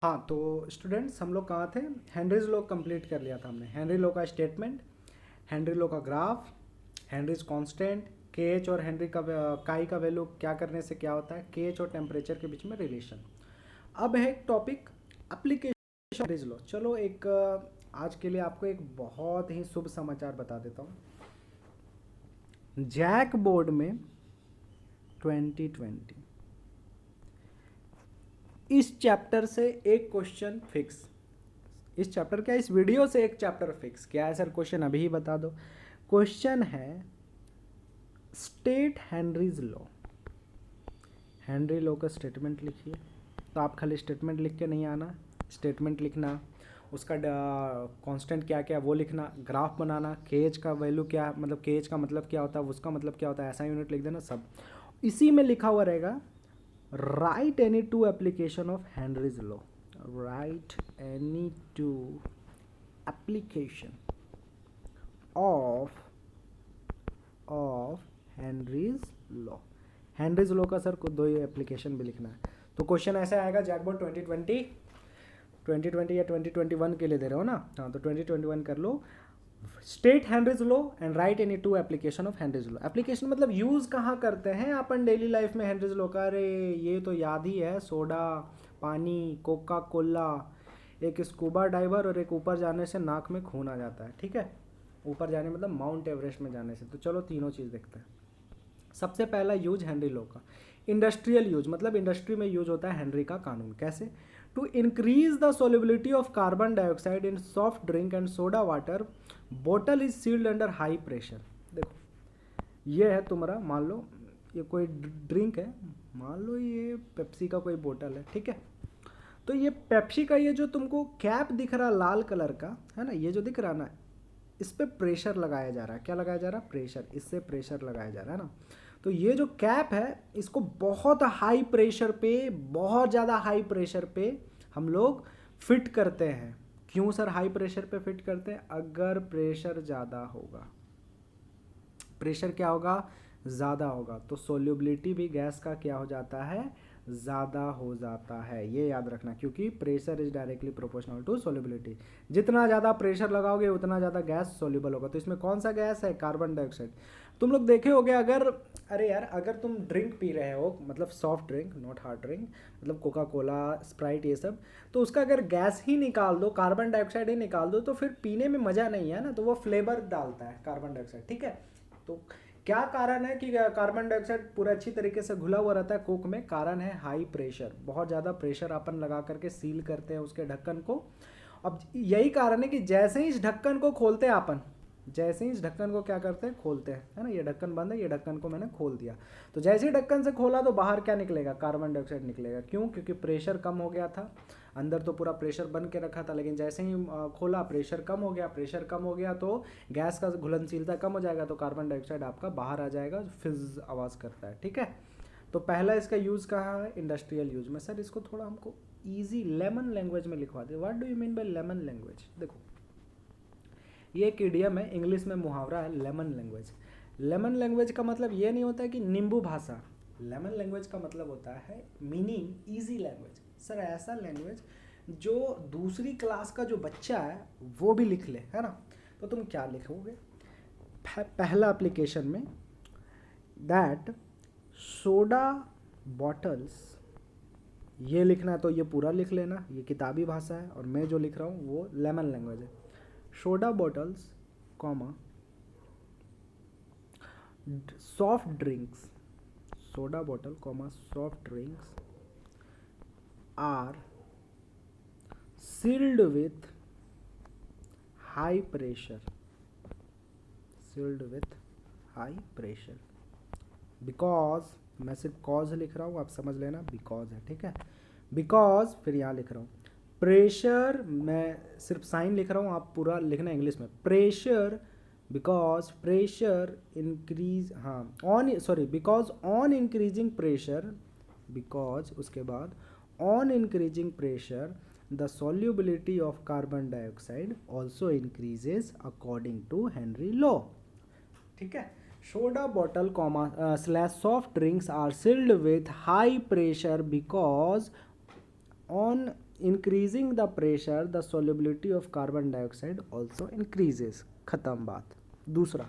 हाँ, तो स्टूडेंट्स हम लोग कहाँ थे? हेनरीज लॉ कंप्लीट कर लिया था हमने। हेनरी लॉ का स्टेटमेंट, हेनरी लॉ का ग्राफ, हेनरीज कांस्टेंट, के एच और हेनरी का काई का वैल्यू क्या करने से क्या होता है, के एच और टेम्परेचर के बीच में रिलेशन। अब है एक टॉपिक एप्लीकेशन हेनरीज लॉ। चलो एक आज के लिए आपको एक बहुत ही शुभ समाचार बता देता हूँ। जैक बोर्ड में 2020 इस चैप्टर से एक क्वेश्चन फिक्स। इस चैप्टर क्या, इस वीडियो से एक चैप्टर फिक्स। क्या है सर क्वेश्चन, अभी ही बता दो। क्वेश्चन है state Henry's law. Henry law का स्टेटमेंट लिखिए। तो आप खाली स्टेटमेंट लिख के नहीं आना, स्टेटमेंट लिखना, उसका कांस्टेंट क्या क्या वो लिखना, ग्राफ बनाना, केज का वैल्यू क्या, मतलब केज का मतलब क्या होता है, उसका मतलब क्या होता है, ऐसा यूनिट लिख देना सब। इसी में लिखा हुआ रहेगा right any two application of Henry's law. Right any to application of Henry's law. Henrys law का सर को दो एप्लीकेशन भी लिखना है। तो क्वेश्चन ऐसा आएगा, जैकबोर्ड 2020 या 2021 के लिए दे रहे हो ना? हाँ, तो 2021 कर लो। State Henry's law and write any two application of Henry's law. Application मतलब यूज कहाँ करते हैं अपन डेली लाइफ में हेनरीज लॉ का? अरे ये तो याद ही है, सोडा, पानी, कोका कोला, एक स्कूबा डाइवर और एक ऊपर जाने से नाक में खून आ जाता है। ठीक है, ऊपर जाने मतलब माउंट एवरेस्ट में जाने से। तो चलो तीनों चीज़ देखते हैं। सबसे पहला यूज हेनरी लॉ का, इंडस्ट्रियल यूज, मतलब इंडस्ट्री में यूज होता है हेनरी का कानून। कैसे? To increase the solubility of carbon dioxide in soft drink and soda water, bottle is sealed under high pressure. देखो ये है तुम्हारा, मान लो ये कोई ड्रिंक है, मान लो ये पेप्सी का कोई बोतल है, ठीक है। तो ये पेप्सी का ये जो तुमको कैप दिख रहा लाल कलर का है ना, ये जो दिख रहा ना, इस पे प्रेशर लगाया जा रहा है। क्या लगाया जा रहा है? प्रेशर। इससे प्रेशर लगाया जा रहा है ना। तो ये जो कैप है इसको बहुत हाई प्रेशर पे, बहुत ज़्यादा हाई प्रेशर पे हम लोग फिट करते हैं। क्यों सर हाई प्रेशर पे फिट करते हैं? अगर प्रेशर ज़्यादा होगा, प्रेशर क्या होगा? ज़्यादा होगा, तो सोल्यूबिलिटी भी गैस का क्या हो जाता है? ज़्यादा हो जाता है। ये याद रखना, क्योंकि pressure is directly proportional to solubility. जितना ज़्यादा प्रेशर लगाओगे उतना ज़्यादा गैस सोल्यूबल होगा। तो इसमें कौन सा गैस है? Carbon dioxide. तुम लोग देखे होगे, अगर अरे यार अगर तुम ड्रिंक पी रहे हो, मतलब soft drink, not hard drink, मतलब कोका कोला, स्प्राइट, ये सब, तो उसका अगर गैस ही निकाल दो, कार्बन डाइऑक्साइड ही निकाल दो, तो फिर पीने में मज़ा नहीं है ना। तो वो फ्लेवर डालता है कार्बन डाइऑक्साइड, ठीक है। तो क्या कारण है कि कार्बन डाइऑक्साइड पूरा अच्छी तरीके से घुला हुआ रहता है कोक में? कारण है हाई प्रेशर। बहुत ज़्यादा प्रेशर अपन लगा करके सील करते हैं उसके ढक्कन को। अब यही कारण है कि जैसे ही इस ढक्कन को खोलते हैं अपन, जैसे ही इस ढक्कन को क्या करते हैं? खोलते हैं, है ना। ये ढक्कन बंद है, ये ढक्कन को मैंने खोल दिया, तो जैसे ही ढक्कन से खोला तो बाहर क्या निकलेगा? कार्बन डाइऑक्साइड निकलेगा। क्यों? क्योंकि प्रेशर कम हो गया था। अंदर तो पूरा प्रेशर बन के रखा था, लेकिन जैसे ही खोला प्रेशर कम हो गया। प्रेशर कम हो गया तो गैस का घुलनशीलता कम हो जाएगा, तो कार्बन डाइऑक्साइड आपका बाहर आ जाएगा, फिज आवाज़ करता है, ठीक है। तो पहला इसका यूज़ कहाँ है? इंडस्ट्रियल यूज में। सर इसको थोड़ा हमको ईजी लेमन लैंग्वेज में लिखवा दे। What do you mean by lemon language? देखो ये एक इडियम है, इंग्लिश में मुहावरा है लेमन लैंग्वेज। लेमन लैंग्वेज का मतलब ये नहीं होता है कि नींबू भाषा। लेमन लैंग्वेज का मतलब होता है मीनिंग ईजी लैंग्वेज। सर ऐसा लैंग्वेज जो दूसरी क्लास का जो बच्चा है वो भी लिख ले, है ना। तो तुम क्या लिखोगे? पहला एप्लीकेशन में दैट सोडा बॉटल्स, ये लिखना है तो ये पूरा लिख लेना, ये किताबी भाषा है। और मैं जो लिख रहा हूँ वो लेमन लैंग्वेज है। Soda bottles comma soft drinks, soda bottle comma soft drinks are sealed with high pressure, sealed with high pressure because, मैं सिर्फ कॉज लिख रहा हूँ, आप समझ लेना बिकॉज है, ठीक है। बिकॉज फिर यहाँ लिख रहा हूँ प्रेशर, मैं सिर्फ साइन लिख रहा हूँ, आप पूरा लिखना इंग्लिश में। प्रेशर बिकॉज प्रेशर इंक्रीज, हाँ on, sorry, because on increasing pressure, because उसके बाद on increasing pressure the solubility of carbon dioxide also increases according to Henry law, ठीक है। Soda bottle comma slash soft drinks are sealed with high pressure because on increasing the pressure the solubility of carbon dioxide also increases. खत्म बात। दूसरा,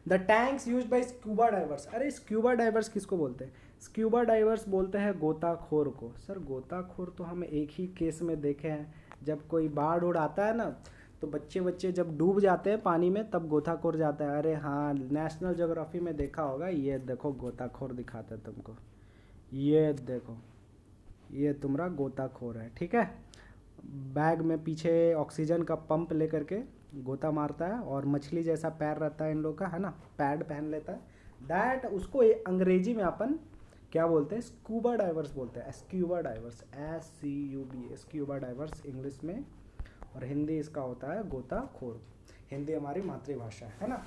the tanks use by scuba divers. अरे scuba divers किसको बोलते हैं? Scuba diverse बोलते हैं गोताखोर को। सर गोताखोर तो हम एक ही केस में देखे हैं, जब कोई बाढ़ उड़ आता है ना, तो बच्चे बच्चे जब डूब जाते हैं पानी में तब गोताखोर जाता है। अरे हाँ, नेशनल ज्योग्राफी में देखा होगा। ये देखो गोताखोर दिखाता है तुमको, ये देखो, ये तुम्हारा गोताखोर है, ठीक है। बैग में पीछे ऑक्सीजन का पंप लेकर के गोता मारता है, और मछली जैसा पैर रहता है इन लोग का, है ना, पैड पहन लेता है। दैट उसको अंग्रेजी में अपन क्या बोलते हैं? स्कूबा डाइवर्स बोलते हैं। Scuba diverse, SCUBA, scuba diverse English में, और हिंदी इसका होता है गोताखोर। हिंदी हमारी मातृभाषा है ना,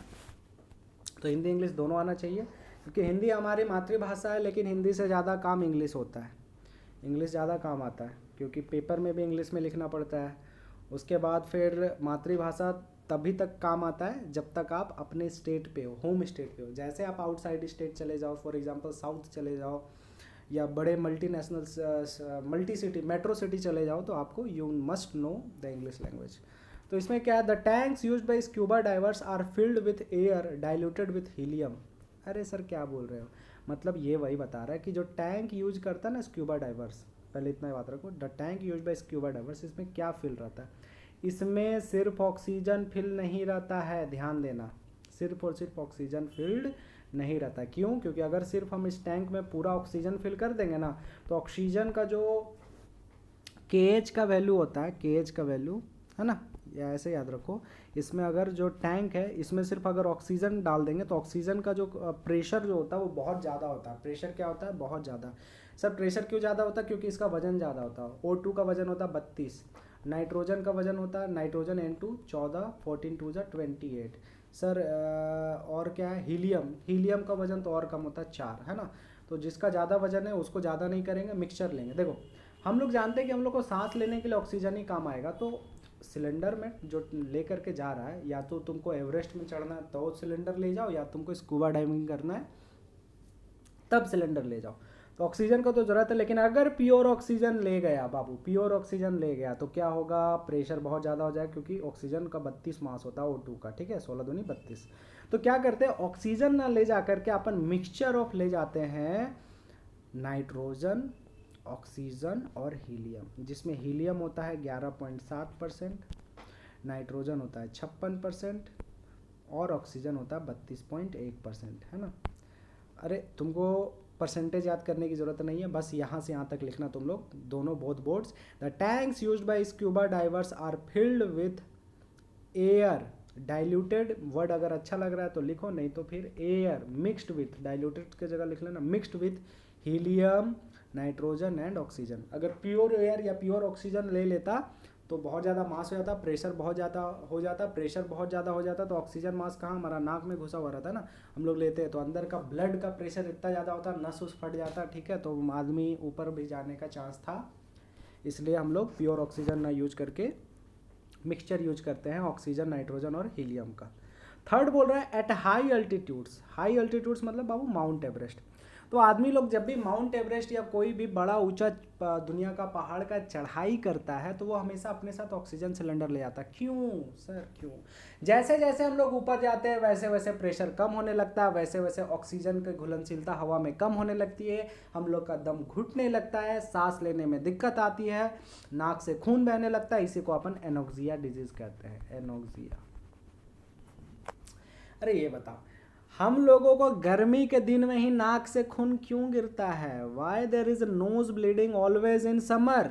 तो हिंदी इंग्लिश दोनों आना चाहिए, क्योंकि हिंदी हमारी मातृभाषा है, लेकिन हिंदी से ज़्यादा काम इंग्लिश होता है। इंग्लिश ज़्यादा काम आता है, क्योंकि पेपर में भी इंग्लिश में लिखना पड़ता है। उसके बाद फिर मातृभाषा तभी तक काम आता है जब तक आप अपने स्टेट पे हो, होम स्टेट पे हो। जैसे आप आउटसाइड स्टेट चले जाओ, फॉर एग्जांपल साउथ चले जाओ, या बड़े multinational multi city metro city चले जाओ, तो आपको you must know the English language. तो इसमें क्या है? The tanks used by scuba divers are filled with air diluted with helium. अरे सर क्या बोल रहे हो? मतलब ये वही बता रहा है कि जो टैंक यूज करता है ना स्क्यूबा डाइवर्स, पहले इतना बात रखो, the tank use by scuba diverse, इसमें क्या फिल रहता है? इसमें सिर्फ ऑक्सीजन फिल नहीं रहता है, ध्यान देना, सिर्फ और सिर्फ ऑक्सीजन फिल्ड नहीं रहता। क्यों? क्योंकि अगर सिर्फ हम इस टैंक में पूरा ऑक्सीजन फिल कर देंगे ना, तो ऑक्सीजन का जो KH का वैल्यू होता है, KH का वैल्यू है ना, या ऐसे याद रखो, इसमें अगर जो टैंक है इसमें सिर्फ अगर ऑक्सीजन डाल देंगे तो ऑक्सीजन का जो प्रेशर जो होता है वो बहुत ज़्यादा होता है। प्रेशर क्या होता है? बहुत ज़्यादा। सर प्रेशर क्यों ज़्यादा होता है? क्योंकि इसका वजन ज़्यादा होता है। O2 का वजन होता है 32, नाइट्रोजन का वजन होता है, नाइट्रोजन N2 14, 14 2 28। सर और क्या है? हीलियम, हीलियम का वजन तो और कम होता है 4, है ना। तो जिसका ज़्यादा वजन है उसको ज़्यादा नहीं करेंगे, मिक्सचर लेंगे। देखो हम लोग जानते हैं कि हम लोग को सांस लेने के लिए ऑक्सीजन ही काम आएगा, तो सिलेंडर में जो लेकर के जा रहा है, या तो तुमको एवरेस्ट में चढ़ना है तो सिलेंडर ले जाओ, या तुमको स्कूबा डाइविंग करना है तब सिलेंडर ले जाओ। तो ऑक्सीजन का तो ज़रूरत है, लेकिन अगर प्योर ऑक्सीजन ले गया बाबू, प्योर ऑक्सीजन ले गया तो क्या होगा? प्रेशर बहुत ज़्यादा हो जाएगा, क्योंकि ऑक्सीजन का 32 मास होता है O2 का, ठीक है, 16 दूनी 32। तो क्या करते हैं? ऑक्सीजन ना ले जा करके अपन मिक्सचर ऑफ ले जाते हैं नाइट्रोजन, ऑक्सीजन और हीलियम, जिसमें हीलियम होता है 11.7%, नाइट्रोजन होता है 56%, और ऑक्सीजन होता है 32.1%, है ना। अरे तुमको परसेंटेज याद करने की ज़रूरत नहीं है, बस यहाँ से यहाँ तक लिखना तुम लोग दोनों, both boards. The tanks used by scuba divers are filled with air diluted, word अगर अच्छा लग रहा है तो लिखो, नहीं तो फिर एयर मिक्स्ड विथ, डाइल्यूटेड की जगह लिख लेना mixed with helium, nitrogen and oxygen. अगर प्योर एयर या प्योर ऑक्सीजन ले लेता तो बहुत ज़्यादा मास हो जाता, प्रेशर बहुत ज़्यादा हो जाता, प्रेशर बहुत ज़्यादा हो जाता, तो ऑक्सीजन मास कहाँ? हमारा नाक में घुसा हुआ रहता है ना, हम लोग लेते हैं तो अंदर का ब्लड का प्रेशर इतना ज़्यादा होता, नस उस फट जाता, ठीक है, तो आदमी ऊपर भी जाने का चांस था। इसलिए हम लोग प्योर ऑक्सीजन ना यूज करके मिक्सचर यूज करते हैं ऑक्सीजन, नाइट्रोजन और हीलियम का। थर्ड बोल रहा है at high altitudes. High altitudes मतलब बाबू माउंट एवरेस्ट। तो आदमी लोग जब भी माउंट एवरेस्ट या कोई भी बड़ा ऊंचा दुनिया का पहाड़ का चढ़ाई करता है तो वो हमेशा अपने साथ ऑक्सीजन सिलेंडर ले आता है। क्यों सर क्यों? जैसे जैसे हम लोग ऊपर जाते हैं वैसे वैसे प्रेशर कम होने लगता है, वैसे वैसे ऑक्सीजन की घुलनशीलता हवा में कम होने लगती है, हम लोग का दम घुटने लगता है, सांस लेने में दिक्कत आती है, नाक से खून बहने लगता है, इसी को अपन एनोक्सिया डिजीज कहते हैं, एनोक्सिया। अरे ये बताओ, हम लोगों को गर्मी के दिन में ही नाक से खून क्यों गिरता है? Why there is nose bleeding always in summer,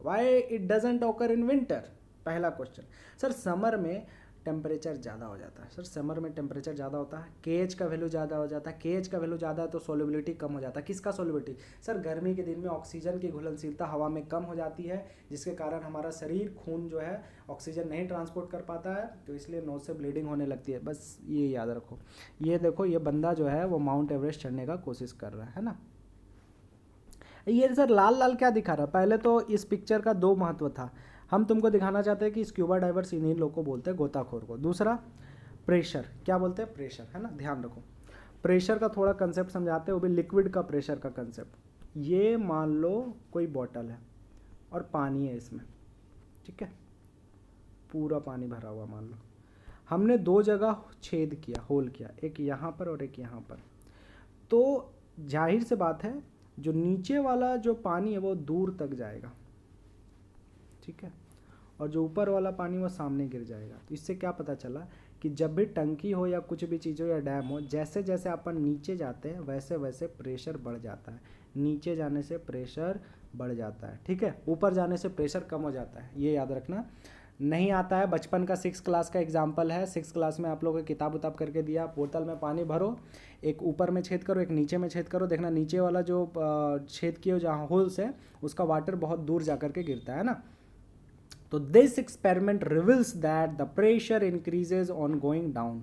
why it doesn't occur in winter? पहला क्वेश्चन। सर समर में टेम्परेचर ज़्यादा हो जाता है। सर समर में टेम्परेचर ज़्यादा होता है, KH का वैल्यू ज़्यादा हो जाता है, KH का वैल्यू ज़्यादा है तो सोल्युबिलिटी कम हो जाता है। किसका सोल्युबिलिटी? सर गर्मी के दिन में ऑक्सीजन की घुलनशीलता हवा में कम हो जाती है, जिसके कारण हमारा शरीर खून जो है ऑक्सीजन नहीं ट्रांसपोर्ट कर पाता है, तो इसलिए नोज से ब्लीडिंग होने लगती है। बस ये याद रखो। ये देखो, ये बंदा जो है वो माउंट एवरेस्ट चढ़ने का कोशिश कर रहा है ना। ये सर लाल लाल क्या दिखा रहा है? पहले तो इस पिक्चर का दो महत्व था, हम तुमको दिखाना चाहते हैं कि स्क्यूबा डाइवर्स इन्हीं लोग को बोलते हैं, गोताखोर को। दूसरा प्रेशर, क्या बोलते हैं? प्रेशर, है ना, ध्यान रखो। प्रेशर का थोड़ा कंसेप्ट समझाते हैं, वो भी लिक्विड का प्रेशर का कंसेप्ट। ये मान लो कोई बॉटल है और पानी है इसमें, ठीक है, पूरा पानी भरा हुआ मान लो, हमने दो जगह छेद किया, होल किया, एक यहाँ पर और एक यहाँ पर, तो जाहिर से बात है जो नीचे वाला जो पानी है वो दूर तक जाएगा, ठीक है, और जो ऊपर वाला पानी वो सामने गिर जाएगा। तो इससे क्या पता चला कि जब भी टंकी हो या कुछ भी चीज़ हो या डैम हो, जैसे जैसे अपन नीचे जाते हैं वैसे वैसे प्रेशर बढ़ जाता है, नीचे जाने से प्रेशर बढ़ जाता है, ठीक है, ऊपर जाने से प्रेशर कम हो जाता है, ये याद रखना। नहीं आता है, बचपन का 6 क्लास का एग्जाम्पल है, 6 क्लास में आप लोगों को किताब उताब करके दिया, बोतल में पानी भरो, एक ऊपर में छेद करो, एक नीचे में छेद करो, देखना नीचे वाला जो छेद किए जहाँ होल्स है उसका वाटर बहुत दूर जा करके गिरता है ना। तो this experiment reveals that the pressure increases on going down,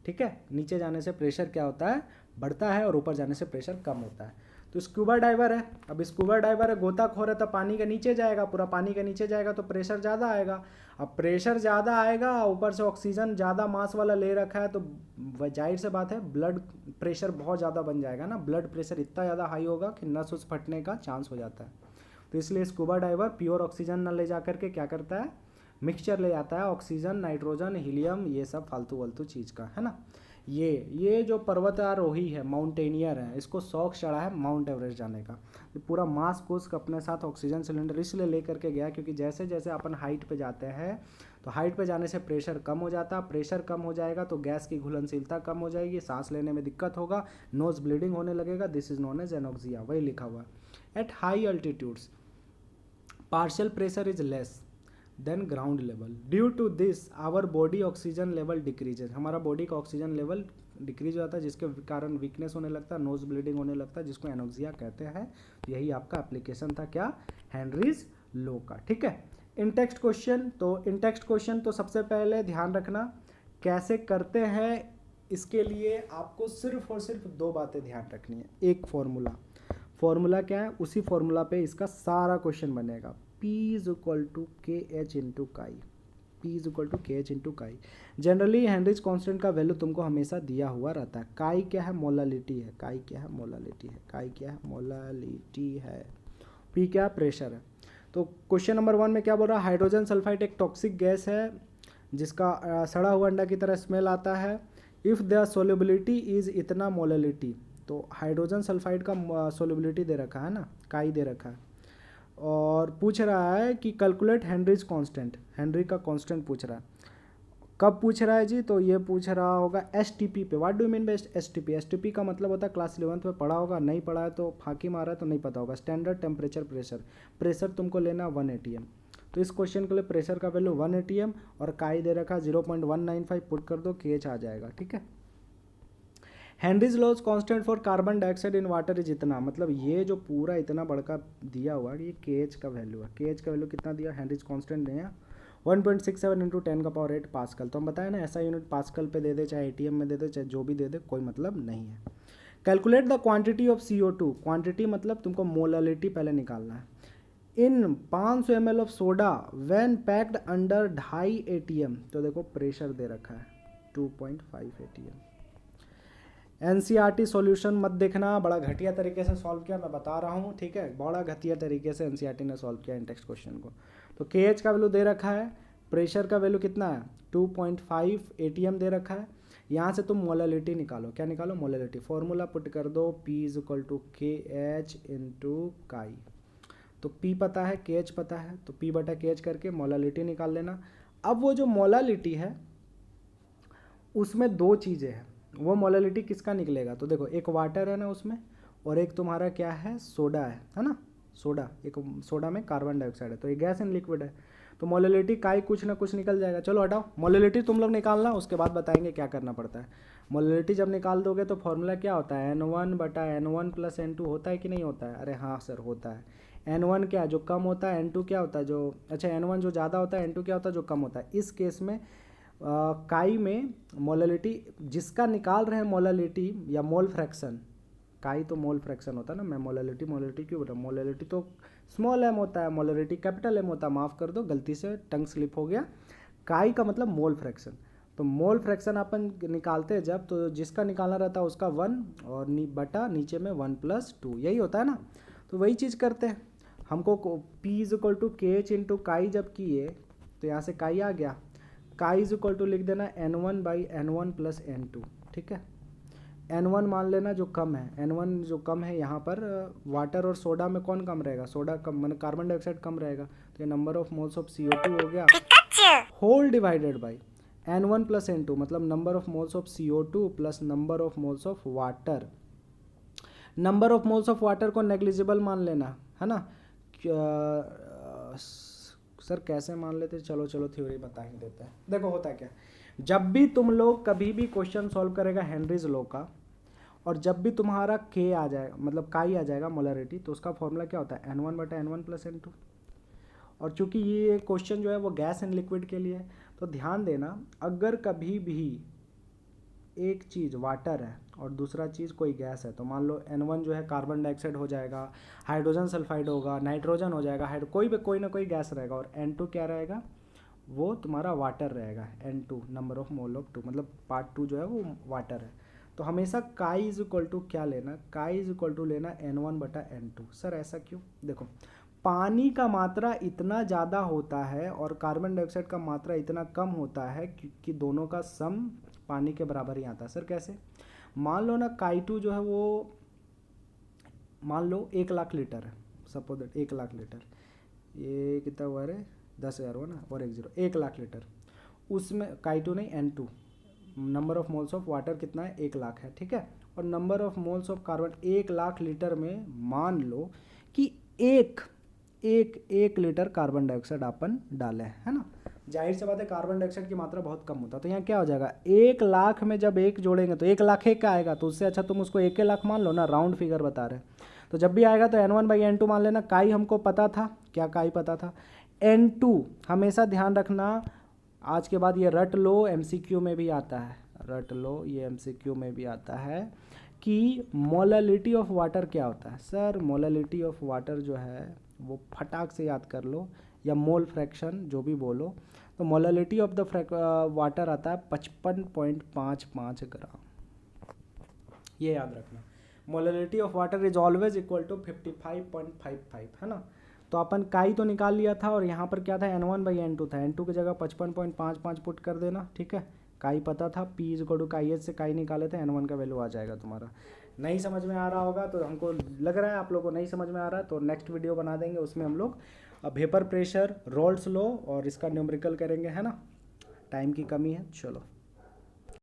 ठीक है, नीचे जाने से प्रेशर क्या होता है, बढ़ता है, और ऊपर जाने से प्रेशर कम होता है। तो स्कूबा डाइवर है, अब स्कूबा डाइवर है, गोताखोर है, तो पानी के नीचे जाएगा, पूरा पानी के नीचे जाएगा तो प्रेशर ज़्यादा आएगा। अब प्रेशर ज़्यादा आएगा, ऊपर से ऑक्सीजन ज़्यादा मास वाला ले रखा है, तो जाहिर से बात है ब्लड प्रेशर बहुत ज़्यादा बन जाएगा ना, ब्लड प्रेशर इतना ज़्यादा हाई होगा कि नस उस फटने का चांस हो जाता है। तो इसलिए स्कूबा डाइवर प्योर ऑक्सीजन न ले जा करके क्या करता है, मिक्सचर ले जाता है, ऑक्सीजन, नाइट्रोजन, हीलियम, ये सब फालतू वालतू चीज़ का, है ना। ये जो पर्वतारोही है, माउंटेनियर है, इसको शौक चढ़ा है माउंट एवरेस्ट जाने का। तो पूरा मास्क उसका अपने साथ ऑक्सीजन सिलेंडर इसलिए ले करके गया क्योंकि जैसे जैसे अपन हाइट पे जाते हैं तो हाइट पे जाने से प्रेशर कम हो जाता है, प्रेशर कम हो जाएगा तो गैस की घुलनशीलता कम हो जाएगी, सांस लेने में दिक्कत होगा, नोज ब्लीडिंग होने लगेगा, this is known as anoxia, वही लिखा हुआ है। At high altitudes partial pressure is less than ground level. Due to this our body oxygen level decreases, हमारा बॉडी का ऑक्सीजन लेवल डिक्रीज हो जाता है जिसके कारण वीकनेस होने लगता है, नोज ब्लीडिंग होने लगता है, जिसको एनोक्सिया कहते हैं। तो यही आपका एप्लीकेशन था क्या, हेनरीज लॉ का, ठीक है। इन टेक्स्ट क्वेश्चन, तो इन टेक्स्ट क्वेश्चन तो सबसे पहले ध्यान रखना कैसे करते हैं, इसके लिए आपको सिर्फ और सिर्फ दो बातें ध्यान रखनी है। एक फॉर्मूला क्या है, उसी फॉर्मूला पे इसका सारा क्वेश्चन बनेगा। P इज इक्वल टू के एच इंटू काई, P इज इक्वल टू के एच इंटू काई। जनरली हेनरीज कांस्टेंट का वैल्यू तुमको हमेशा दिया हुआ रहता है। काई क्या है, मोलालिटी है, काई क्या है, मोलालिटी है, काई क्या है, मोलालिटी है, P क्या है, प्रेशर है। तो क्वेश्चन नंबर 1 में क्या बोल रहा है, हाइड्रोजन सल्फाइड एक टॉक्सिक गैस है जिसका सड़ा हुआ अंडा की तरह स्मेल आता है। इफ़ द सोल्युबिलिटी इज इतना मोलालिटी, तो हाइड्रोजन सल्फाइड का सोल्युबिलिटी दे रखा है ना, काई दे रखा है, और पूछ रहा है कि कैलकुलेट हेनरीज कांस्टेंट, हेनरी का कांस्टेंट पूछ रहा है। कब पूछ रहा है जी, तो ये पूछ रहा होगा एसटीपी पे। What do mean by STP, STP का मतलब होता है क्लास 11th में पढ़ा होगा, नहीं पढ़ा है तो फाकी मारा है तो नहीं पता होगा। स्टैंडर्ड टेम्परेचर प्रेशर, प्रेशर तुमको लेना 1 atm, तो इस क्वेश्चन के लिए प्रेशर का वैल्यू 1 atm और काई दे रखा 0.195, पुट कर दो, केएच आ जाएगा, ठीक है। Henry's laws constant for carbon dioxide in water is इतना, मतलब ये जो पूरा इतना बड़का दिया हुआ है ये केएच का वैल्यू है। केएच का वैल्यू कितना दिया, हेनरीज कांस्टेंट दिया 1.67 इंटू 10⁸ पास्कल। तो हम बताए ना, ऐसा यूनिट पास्कल पे दे दे, चाहे एटीएम में दे दे, चाहे जो भी दे दे, कोई मतलब नहीं है। Calculate the quantity of CO2, quantity मतलब तुमको मोलालिटी पहले निकालना है। इन 500 ml of soda when packed under 2.5 atm, तो देखो प्रेशर दे रखा है 2.5 atm। एनसीईआरटी सॉल्यूशन मत देखना, बड़ा घटिया तरीके से सॉल्व किया, मैं बता रहा हूँ, ठीक है, बड़ा घटिया तरीके से एनसीईआरटी ने सॉल्व किया इन टेक्स्ट क्वेश्चन को। तो केएच का वैल्यू दे रखा है, प्रेशर का वैल्यू कितना है 2.5 atm दे रखा है। यहाँ से तुम मोलालिटी निकालो, क्या निकालो, मोलालिटी। फॉर्मूला पुट कर दो, P इज इक्वल टू के एच इंटू काई। तो P पता है, के एच पता है, तो P बटा के एच करके मोलालिटी निकाल लेना। अब वो जो मोलालिटी है उसमें दो चीज़ें हैं, वो मोलालिटी किसका निकलेगा, तो देखो एक वाटर है ना उसमें, और एक तुम्हारा क्या है, सोडा है ना, सोडा, एक सोडा में कार्बन डाइऑक्साइड है, तो ये गैस एंड लिक्विड है, तो मोलालिटी का ही कुछ ना कुछ निकल जाएगा। चलो हटाओ, मोलालिटी तुम लोग निकालना, उसके बाद बताएंगे क्या करना पड़ता है। मोलालिटी जब निकाल दोगे तो फॉर्मूला क्या होता है, N1 बटा N1 प्लस N2 होता है कि नहीं होता है, अरे हाँ सर होता है। N1 क्या जो कम होता है, N2 क्या होता है जो, अच्छा N1 जो ज़्यादा होता है, N2 क्या होता है जो कम होता है। इस केस में काई में मोलालिटी जिसका निकाल रहे हैं मोलालिटी या मोल फ्रैक्शन, काई तो मोल फ्रैक्शन होता है ना, मैं मोलालिटी क्यों बोल रहा हूँ, मोलालिटी तो स्मॉल एम होता है, मोलालिटी कैपिटल एम होता है, माफ़ कर दो गलती से टंग स्लिप हो गया। काई का मतलब मोल फ्रैक्शन, तो मोल फ्रैक्शन अपन निकालते हैं जब, तो जिसका निकालना रहता है उसका 1 और बटा नीचे में 1 + 2, यही होता है ना। तो वही चीज़ करते हैं। हमको P इज इक्वल टू के एच इंटू काई जब किए तो यहाँ से काई आ गया, काई इज इक्वल टू लिख देना N1/N1 प्लस N2, ठीक है। N1 मान लेना जो कम है, N1 जो कम है यहाँ पर वाटर और सोडा में कौन कम रहेगा, सोडा कम, मतलब कार्बन डाइऑक्साइड कम रहेगा, तो ये number of moles of CO2 हो गया whole divided by N1 plus N2, मतलब number of moles of CO2 plus number of moles of water. Number of moles of water को नेग्लिजिबल मान लेना है ना। सर कैसे मान लेते, चलो थ्योरी बता ही देते हैं। देखो होता है क्या, जब भी तुम लोग कभी भी क्वेश्चन सॉल्व करेगा हेनरीज लॉ का, और जब भी तुम्हारा के आ जाएगा, मतलब काई आ जाएगा मोलरिटी, तो उसका फॉर्मूला क्या होता है N1/N1 प्लस N2। और चूंकि ये क्वेश्चन जो है वो गैस एंड लिक्विड के लिए है, तो ध्यान देना अगर कभी भी एक चीज़ वाटर है और दूसरा चीज़ कोई गैस है, तो मान लो N1 जो है कार्बन डाइऑक्साइड हो जाएगा, हाइड्रोजन सल्फाइड होगा, नाइट्रोजन हो जाएगा, कोई ना कोई गैस रहेगा, और N2 क्या रहेगा, वो तुम्हारा वाटर रहेगा। N2 number of mole of 2, मतलब पार्ट 2 जो है वो वाटर है। तो हमेशा काई इज इक्वल टू क्या लेना, काई इज इक्वल टू लेना N1/N2। सर ऐसा क्यों, देखो पानी का मात्रा इतना ज़्यादा होता है और कार्बन डाइऑक्साइड का मात्रा इतना कम होता है कि दोनों का सम पानी के बराबर ही आता है। सर कैसे, मान लो ना काई2 जो है वो मान लो 1,00,000 लीटर है, सपोज दैट 1,00,000 लीटर, ये कितना हुआ रे 10,000 हुआ ना, और 1,00,000 लीटर, उसमें काई2 नहीं N2, number of moles of water कितना है 1,00,000 है, ठीक है। और number of moles of carbon 1,00,000 litre में मान लो कि एक लीटर कार्बन डाइऑक्साइड अपन डाले है ना। जाहिर सी बात है कार्बन डाइऑक्साइड की मात्रा बहुत कम होता है, तो यहाँ क्या हो जाएगा 1,00,000 में जब एक जोड़ेंगे तो 1,00,000 एक का आएगा, तो उससे अच्छा तुम उसको 1,00,000 मान लो ना, राउंड फिगर बता रहे। तो जब भी आएगा तो N1/N2 मान लेना। काई हमको पता था, क्या काई पता था, N2 हमेशा ध्यान रखना, आज के बाद ये रट लो, MCQ में भी आता है, रट लो ये MCQ में भी आता है कि मोललिटी ऑफ वाटर क्या होता है। सर मोललिटी ऑफ वाटर जो है वो फटाक से याद कर लो, या मोल फ्रैक्शन जो भी बोलो, तो मोललिटी ऑफ द वाटर आता है 55.55 ग्राम, ये याद रखना। Molality of water is always equal to 55.55, है ना। तो अपन काई तो निकाल लिया था, और यहाँ पर क्या था N1/N2 था, N2 की जगह 55.55 पुट कर देना, ठीक है। काई पता था, P इज इक्वल टू काई एच से काई निकाले थे, N1 का वैल्यू आ जाएगा तुम्हारा। नहीं समझ में आ रहा होगा तो हमको लग रहा है आप लोगों को नहीं समझ में आ रहा है, तो नेक्स्ट वीडियो बना देंगे, उसमें हम लोग वेपर प्रेशर, रोल्स लॉ और इसका न्यूमेरिकल करेंगे, है ना। टाइम की कमी है, चलो।